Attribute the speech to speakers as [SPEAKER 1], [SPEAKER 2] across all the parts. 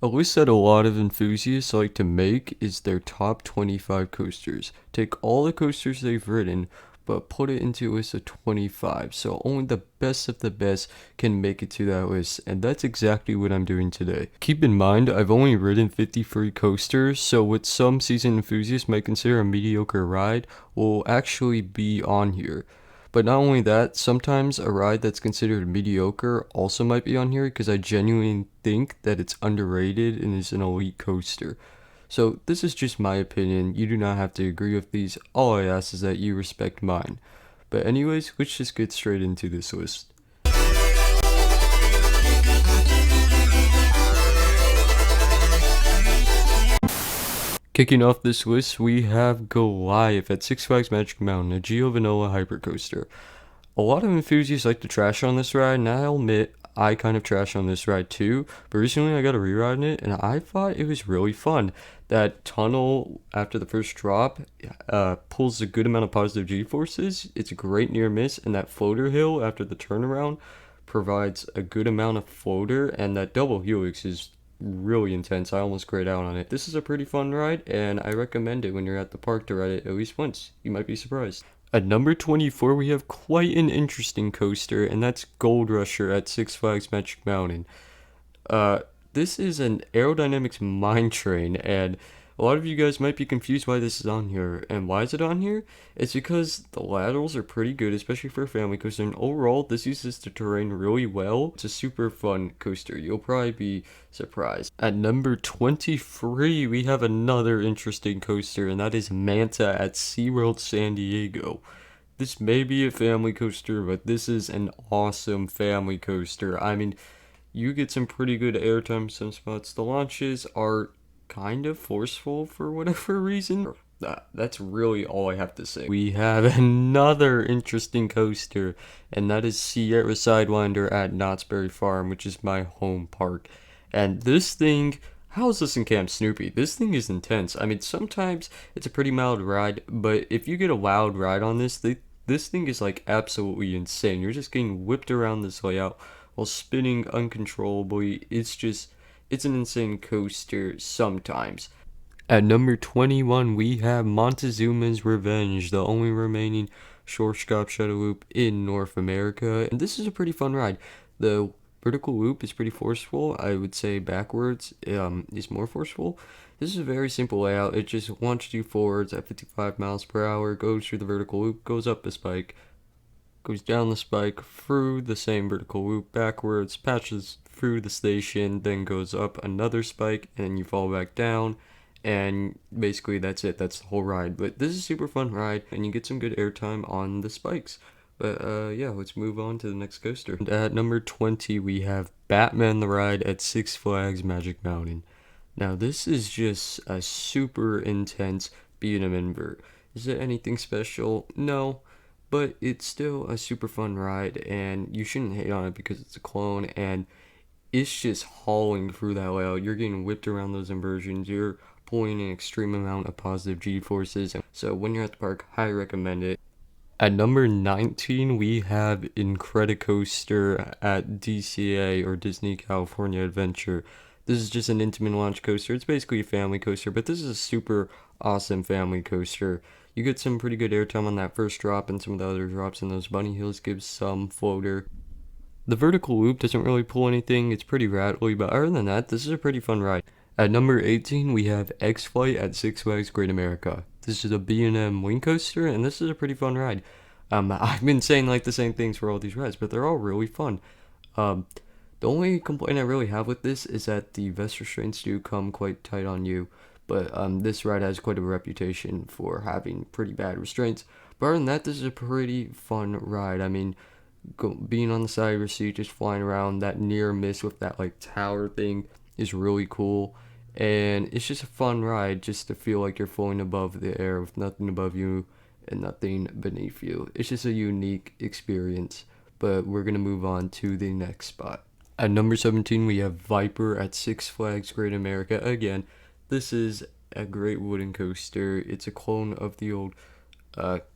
[SPEAKER 1] A list that a lot of enthusiasts like to make is their top 25 coasters. Take all the coasters they've ridden, but put it into a list of 25, so only the best of the best can make it to that list, and that's exactly what I'm doing today. Keep in mind, I've only ridden 53 coasters, so what some seasoned enthusiasts might consider a mediocre ride will actually be on here. But not only that, sometimes a ride that's considered mediocre also might be on here because I genuinely think that it's underrated and is an elite coaster. So this is just my opinion. You do not have to agree with these. All I ask is that you respect mine. But anyways, let's just get straight into this list. Kicking off this list, we have Goliath at Six Flags Magic Mountain, a Geo Vanilla hypercoaster. A lot of enthusiasts like to trash on this ride, and I'll admit I kind of trash on this ride too. But recently I got a reride in it, and I thought it was really fun. That tunnel after the first drop pulls a good amount of positive G forces. It's a great near miss, and that floater hill after the turnaround provides a good amount of floater, and that double helix is really intense. I almost grayed out on it. This is a pretty fun ride, and I recommend it when you're at the park to ride it at least once. You might be surprised. At number 24, we have quite an interesting coaster, and that's Gold Rusher at Six Flags Magic Mountain. Uh, this is an aerodynamics mine train, and a lot of you guys might be confused why this is on here. And why is it on here? It's because the laterals are pretty good, especially for a family coaster, and overall, this uses the terrain really well. It's a super fun coaster. You'll probably be surprised. At number 23, we have another interesting coaster, and that is Manta at SeaWorld San Diego. This may be a family coaster, but this is an awesome family coaster. I mean, you get some pretty good airtime some spots. The launches are kind of forceful for whatever reason. That's really all I have to say. We have another interesting coaster, and that is Sierra Sidewinder at Knott's Berry Farm, which is my home park. And this thing, how's this in Camp Snoopy? This thing is intense. I mean, sometimes it's a pretty mild ride, but if you get a wild ride on this thing is like absolutely insane. You're just getting whipped around this layout while spinning uncontrollably. It's an insane coaster sometimes. At number 21, we have Montezuma's Revenge, the only remaining short stop shuttle loop in North America. And this is a pretty fun ride. The vertical loop is pretty forceful. I would say backwards is more forceful. This is a very simple layout. It just launches you forwards at 55 miles per hour, goes through the vertical loop, goes up a spike, goes down the spike, through the same vertical loop, backwards, patches through the station, then goes up another spike, and you fall back down, and basically that's it. That's the whole ride. But this is a super fun ride, and you get some good airtime on the spikes. But yeah, let's move on to the next coaster. And at number 20, we have Batman the Ride at Six Flags Magic Mountain. Now, this is just a super intense beat-em invert. Is it anything special? No, but it's still a super fun ride, and you shouldn't hate on it because it's a clone, and it's just hauling through that layout. You're getting whipped around those inversions. You're pulling an extreme amount of positive G forces. So when you're at the park, highly recommend it. At number 19, we have Incredicoaster at DCA, or Disney California Adventure. This is just an intimate launch coaster. It's basically a family coaster, but this is a super awesome family coaster. You get some pretty good airtime on that first drop, and some of the other drops in those bunny hills give some floater. The vertical loop doesn't really pull anything. It's pretty rattly, but other than that, this is a pretty fun ride. At number 18, we have X-Flight at Six Flags Great America. This is a B&M wing coaster, and this is a pretty fun ride. I've been saying like the same things for all these rides, but they're all really fun. The only complaint I really have with this is that the vest restraints do come quite tight on you, but this ride has quite a reputation for having pretty bad restraints. But other than that, this is a pretty fun ride. I mean, being on the side of your seat, just flying around, that near miss with that like tower thing is really cool. And it's just a fun ride just to feel like you're floating above the air with nothing above you and nothing beneath you. It's just a unique experience. But we're going to move on to the next spot. At number 17, we have Viper at Six Flags Great America. Again, this is a great wooden coaster. It's a clone of the old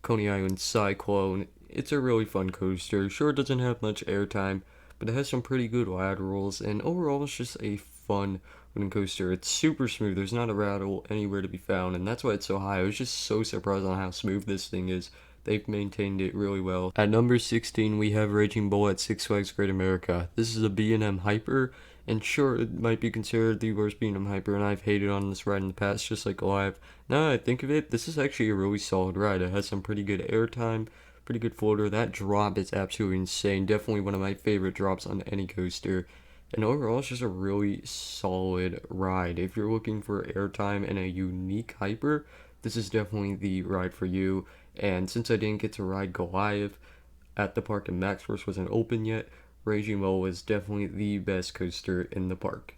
[SPEAKER 1] Coney Island Cyclone. It's a really fun coaster. Sure, it doesn't have much airtime, but it has some pretty good laterals, and overall, it's just a fun wooden coaster. It's super smooth. There's not a rattle anywhere to be found, and that's why it's so high. I was just so surprised on how smooth this thing is. They've maintained it really well. At number 16, we have Raging Bull at Six Flags Great America. This is a B&M Hyper, and sure, it might be considered the worst B&M Hyper, and I've hated on this ride in the past, just like Alive. Now that I think of it, this is actually a really solid ride. It has some pretty good airtime, pretty good floater. That drop is absolutely insane. Definitely one of my favorite drops on any coaster. And overall, it's just a really solid ride. If you're looking for airtime and a unique hyper, this is definitely the ride for you. And since I didn't get to ride Goliath at the park and Max Force wasn't open yet, Raging Bull is definitely the best coaster in the park.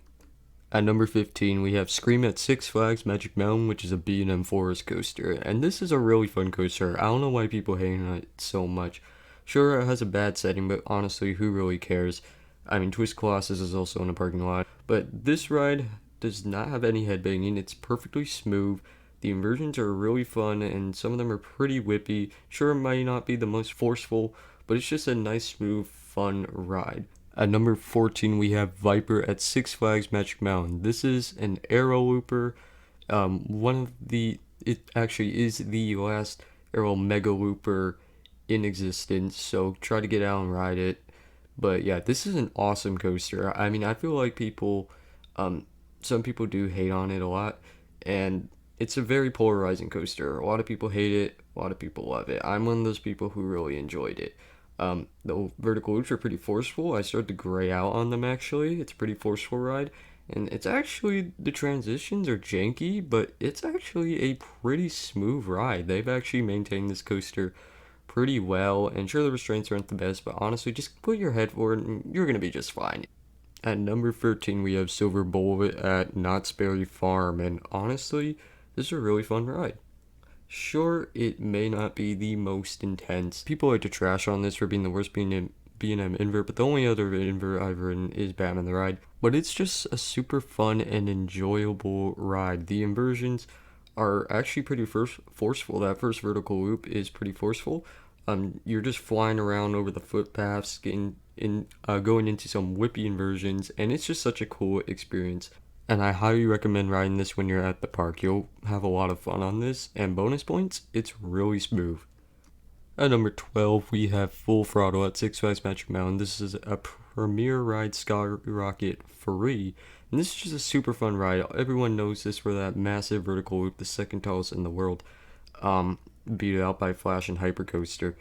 [SPEAKER 1] At number 15, we have Scream at Six Flags Magic Mountain, which is a B&M Forest coaster. And this is a really fun coaster. I don't know why people hate on it so much. Sure, it has a bad setting, but honestly, who really cares? I mean, Twist Colossus is also in the parking lot. But this ride does not have any headbanging. It's perfectly smooth. The inversions are really fun, and some of them are pretty whippy. Sure, it might not be the most forceful, but it's just a nice, smooth, fun ride. At number 14, we have Viper at Six Flags Magic Mountain. This is an aero looper. It actually is the last aero mega looper in existence, so try to get out and ride it. But yeah, this is an awesome coaster. I mean, I feel like some people do hate on it a lot, and it's a very polarizing coaster. A lot of people hate it, a lot of people love it. I'm one of those people who really enjoyed it. The vertical loops are pretty forceful. I started to gray out on them actually. It's a pretty forceful ride. And it's actually, the transitions are janky, but it's actually a pretty smooth ride. They've actually maintained this coaster pretty well. And sure, the restraints aren't the best, but honestly, just put your head forward and you're going to be just fine. At number 13, we have Silver Bullet at Knott's Berry Farm. And honestly, this is a really fun ride. Sure, it may not be the most intense. People like to trash on this for being the worst B&M invert, but the only other invert I've ridden is Batman the Ride. But it's just a super fun and enjoyable ride. The inversions are actually pretty forceful. That first vertical loop is pretty forceful. You're just flying around over the footpaths, going into some whippy inversions, and it's just such a cool experience. And I highly recommend riding this when you're at the park. You'll have a lot of fun on this. And bonus points, it's really smooth. At number 12, we have Full Throttle at Six Flags Magic Mountain. This is a premier ride, skyrocket free. And this is just a super fun ride. Everyone knows this for that massive vertical loop, the second tallest in the world. Beat out by Flash and Hypercoaster,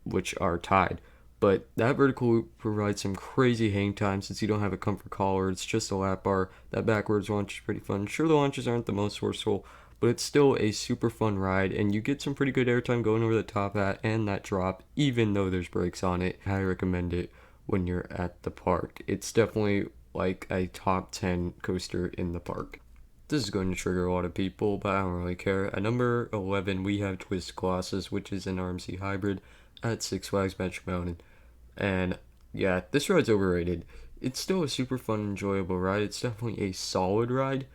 [SPEAKER 1] which are tied. But that vertical loop provides some crazy hang time since you don't have a comfort collar. It's just a lap bar. That backwards launch is pretty fun. Sure, the launches aren't the most forceful, but it's still a super fun ride, and you get some pretty good airtime going over the top hat and that drop, even though there's brakes on it. I recommend it when you're at the park. It's definitely like a top 10 coaster in the park. This is going to trigger a lot of people, but I don't really care. At number 11, we have Twist Colossus, which is an RMC hybrid at Six Flags Magic Mountain. And yeah, this ride's overrated. It's still a super fun, enjoyable ride. It's definitely a solid ride,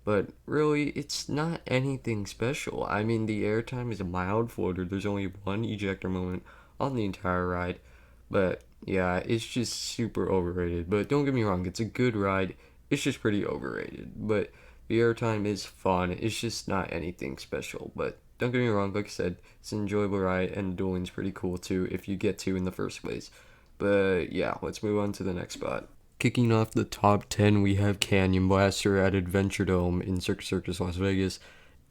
[SPEAKER 1] but really, it's not anything special. I mean, the airtime is a mild floater. There's only one ejector moment on the entire ride, but yeah, it's just super overrated. But don't get me wrong, it's a good ride. It's just pretty overrated. But the airtime is fun. It's just not anything special. But don't get me wrong, like I said, it's an enjoyable ride, and dueling's pretty cool too if you get to in the first place. But yeah, let's move on to the next spot. Kicking off the top 10, we have Canyon Blaster at Adventure Dome in Circus Las Vegas.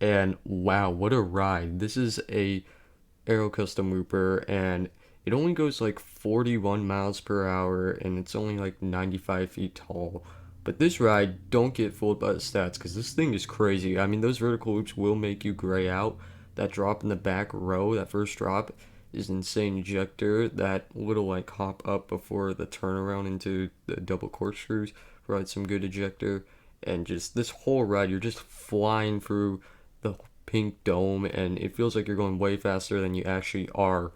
[SPEAKER 1] And wow, what a ride. This is a Aero Custom Looper, and it only goes like 41 miles per hour, and it's only like 95 feet tall. But this ride, don't get fooled by the stats, because this thing is crazy. I mean, those vertical loops will make you gray out. That drop in the back row, that first drop, is insane ejector. That little like hop up before the turnaround into the double corkscrews provides some good ejector. And just this whole ride, you're just flying through the pink dome, and it feels like you're going way faster than you actually are.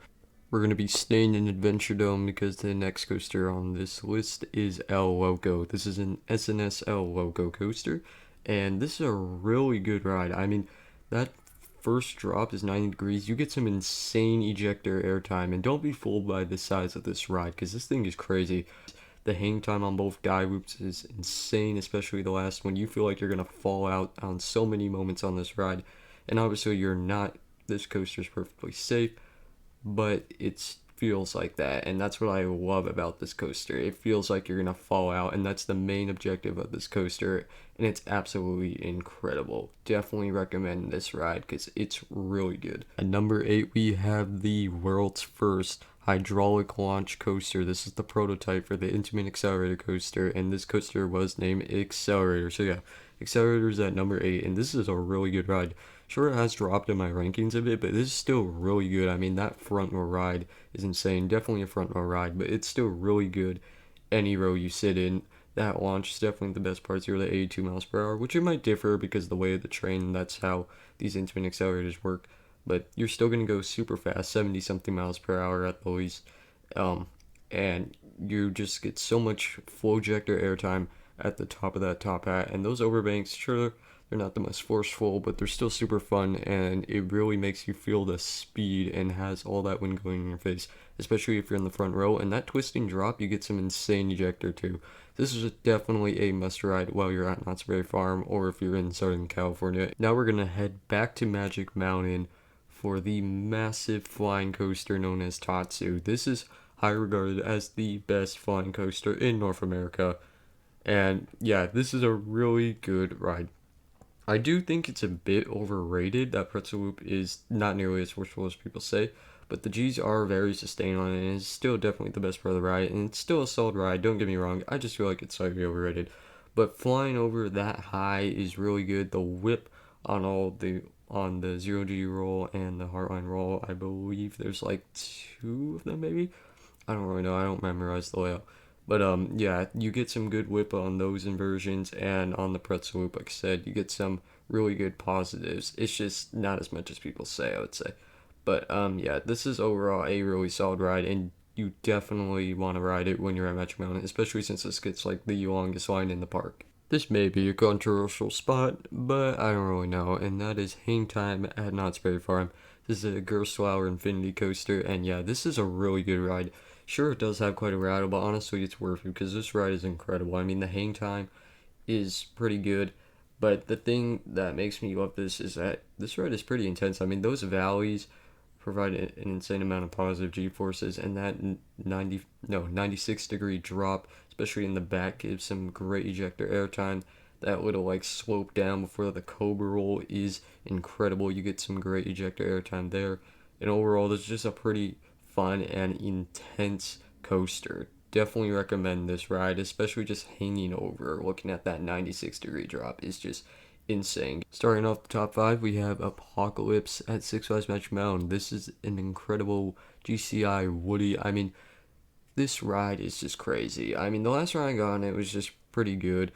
[SPEAKER 1] We're going to be staying in Adventure Dome because the next coaster on this list is El Loco. This is an SNS El Loco coaster, and this is a really good ride. I mean, that first drop is 90 degrees. You get some insane ejector airtime, and don't be fooled by the size of this ride because this thing is crazy. The hang time on both guy whoops is insane, especially the last one. You feel like you're gonna fall out on so many moments on this ride, and obviously you're not. This coaster's perfectly safe, but it feels like that, and that's what I love about this coaster. It feels like you're gonna fall out, and that's the main objective of this coaster, and it's absolutely incredible. Definitely recommend this ride because it's really good. At number 8, we have the world's first hydraulic launch coaster. This is the prototype for the Intamin Accelerator coaster, and this coaster was named Accelerator. So yeah, Accelerator's at number 8, and this is a really good ride. Sure, it has dropped in my rankings a bit, but this is still really good. I mean, that front row ride is insane. Definitely a front row ride, but it's still really good any row you sit in. That launch is definitely the best part. 0 to 82 miles per hour, which it might differ because of the way of the train. That's how these Intamin accelerators work. But you're still going to go super fast, 70 something miles per hour at the least. Um, and you just get so much flow ejector airtime at the top of that top hat. And those overbanks, sure, they're not the most forceful, but they're still super fun, and it really makes you feel the speed and has all that wind going in your face, especially if you're in the front row. And that twisting drop, you get some insane ejector too. This is definitely a must ride while you're at Knott's Berry Farm or if you're in Southern California. Now we're gonna head back to Magic Mountain for the massive flying coaster known as Tatsu. This is high regarded as the best flying coaster in North America. And yeah, this is a really good ride. I do think it's a bit overrated. That pretzel loop is not nearly as forceful as people say, but the G's are very sustained on it, and it's still definitely the best part of the ride, and it's still a solid ride, don't get me wrong. I just feel like it's slightly overrated. But flying over that high is really good. The whip on the 0G roll and the Heartline roll, I believe there's like two of them maybe. I don't really know. I don't memorize the layout. But yeah, you get some good whip on those inversions, and on the pretzel loop, like I said, you get some really good positives. It's just not as much as people say, I would say. But yeah, this is overall a really solid ride, and you definitely want to ride it when you're at Magic Mountain, especially since this gets like the longest line in the park. This may be a controversial spot, but I don't really know, and that is Hang Time at Knott's Berry Farm. This is a Gerstlauer Infinity Coaster, and yeah, this is a really good ride. Sure, it does have quite a rattle, but honestly, it's worth it because this ride is incredible. I mean, the hang time is pretty good, but the thing that makes me love this is that this ride is pretty intense. I mean, those valleys provide an insane amount of positive G forces, and that 96-degree drop, especially in the back, gives some great ejector airtime. That little like slope down before the Cobra roll is incredible. You get some great ejector airtime there, and overall, this is just a pretty fun and intense coaster. Definitely recommend this ride, especially just hanging over, looking at that 96-degree drop is just insane. Starting off the top 5, we have Apocalypse at Six Flags Magic Mountain. This is an incredible GCI Woody. I mean, this ride is just crazy. I mean, the last ride I got on it was just pretty good,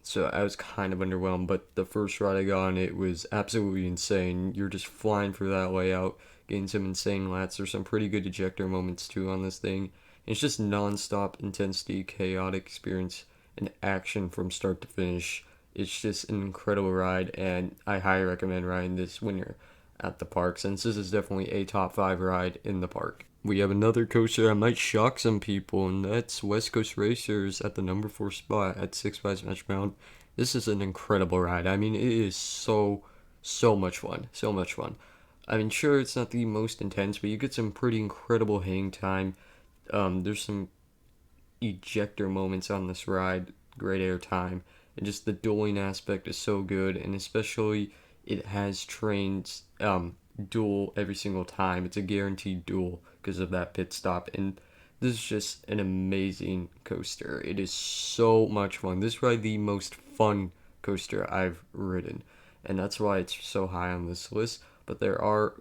[SPEAKER 1] so I was kind of underwhelmed, but the first ride I got on it was absolutely insane. You're just flying through that layout, getting some insane lats. There's some pretty good ejector moments too on this thing. It's just non-stop intensity, chaotic experience, and action from start to finish. It's just an incredible ride, and I highly recommend riding this when you're at the park, since this is definitely a top 5 ride in the park. We have another coaster that might shock some people, and that's West Coast Racers at the number 4 spot at Six Flags Magic Mountain. This is an incredible ride. I mean, it is so much fun. So much fun. I mean, sure, it's not the most intense, but you get some pretty incredible hang time. There's some ejector moments on this ride, great air time, and just the dueling aspect is so good, and especially it has trains duel every single time. It's a guaranteed duel because of that pit stop, and this is just an amazing coaster. It is so much fun. This is probably the most fun coaster I've ridden, and that's why it's so high on this list. But there are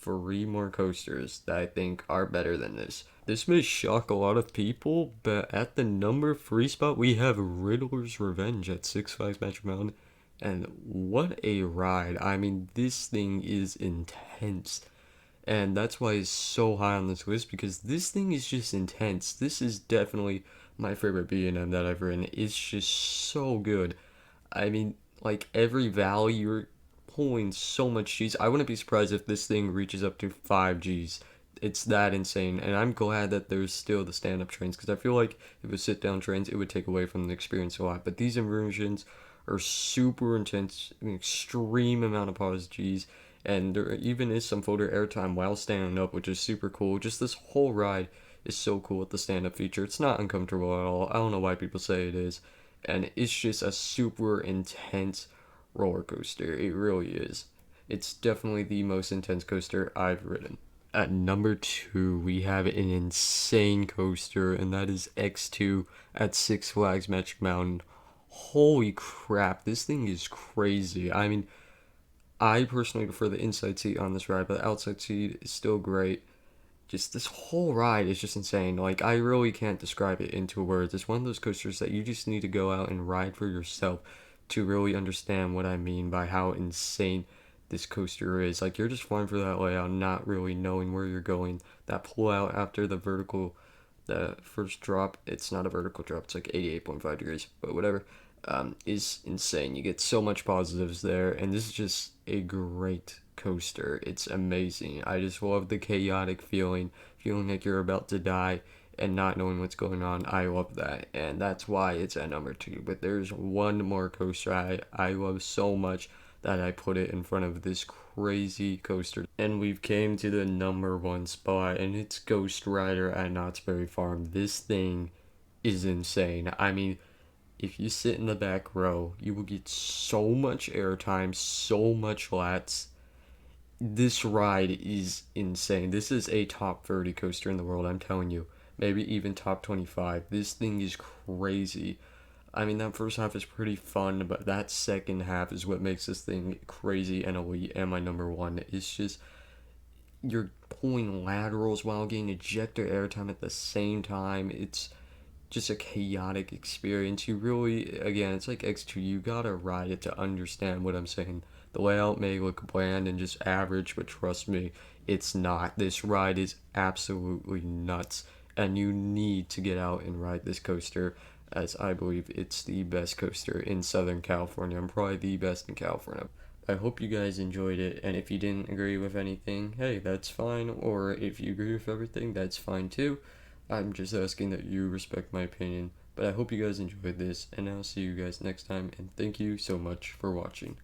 [SPEAKER 1] 3 more coasters that I think are better than this. This may shock a lot of people, but at the number 3 spot, we have Riddler's Revenge at Six Flags Magic Mountain. And what a ride. I mean, this thing is intense. And that's why it's so high on this list, because this thing is just intense. This is definitely my favorite B&M that I've ridden. It's just so good. I mean, like every valley, you're pulling so much G's. I wouldn't be surprised if this thing reaches up to 5 G's it's that insane, and I'm glad that there's still the stand-up trains because I feel like if it was sit-down trains, it would take away from the experience a lot. But these inversions are super intense, an extreme amount of pause G's, and there even is some photo airtime while standing up, which is super cool. Just this whole ride is so cool with the stand-up feature. It's not uncomfortable at all. I don't know why people say it is, and it's just a super intense roller coaster. It really is. It's definitely the most intense coaster I've ridden. At number two, we have an insane coaster, and that is X2 at Six Flags Magic Mountain. Holy crap, this thing is crazy. I mean, I personally prefer the inside seat on this ride, but the outside seat is still great. Just this whole ride is just insane. Like, I really can't describe it into words. It's one of those coasters that you just need to go out and ride for yourself to really understand what I mean by how insane this coaster is. Like, you're just flying for that layout, not really knowing where you're going. That pull out after the first drop, it's not a vertical drop, it's like 88.5 degrees, but whatever, is insane. You get so much positives there, and this is just a great coaster. It's amazing. I just love the chaotic feeling like you're about to die and not knowing what's going on. I love that, and that's why it's at number two. But there's one more coaster I love so much that I put it in front of this crazy coaster. And we've came to the number one spot, and it's Ghost Rider at Knott's Berry Farm. This thing is insane. I mean, if you sit in the back row, you will get so much airtime, so much lats. This ride is insane. This is a top 30 coaster in the world, I'm telling you. Maybe even top 25. This thing is crazy. I mean, that first half is pretty fun, but that second half is what makes this thing crazy and elite and my number one. It's just, you're pulling laterals while getting ejector airtime at the same time. It's just a chaotic experience. You really, again, it's like X2, you gotta ride it to understand what I'm saying. The layout may look bland and just average, but trust me, it's not. This ride is absolutely nuts, and you need to get out and ride this coaster, as I believe it's the best coaster in Southern California. I'm probably the best in California. I hope you guys enjoyed it, and if you didn't agree with anything, hey, that's fine, or if you agree with everything, that's fine too. I'm just asking that you respect my opinion, but I hope you guys enjoyed this, and I'll see you guys next time, and thank you so much for watching.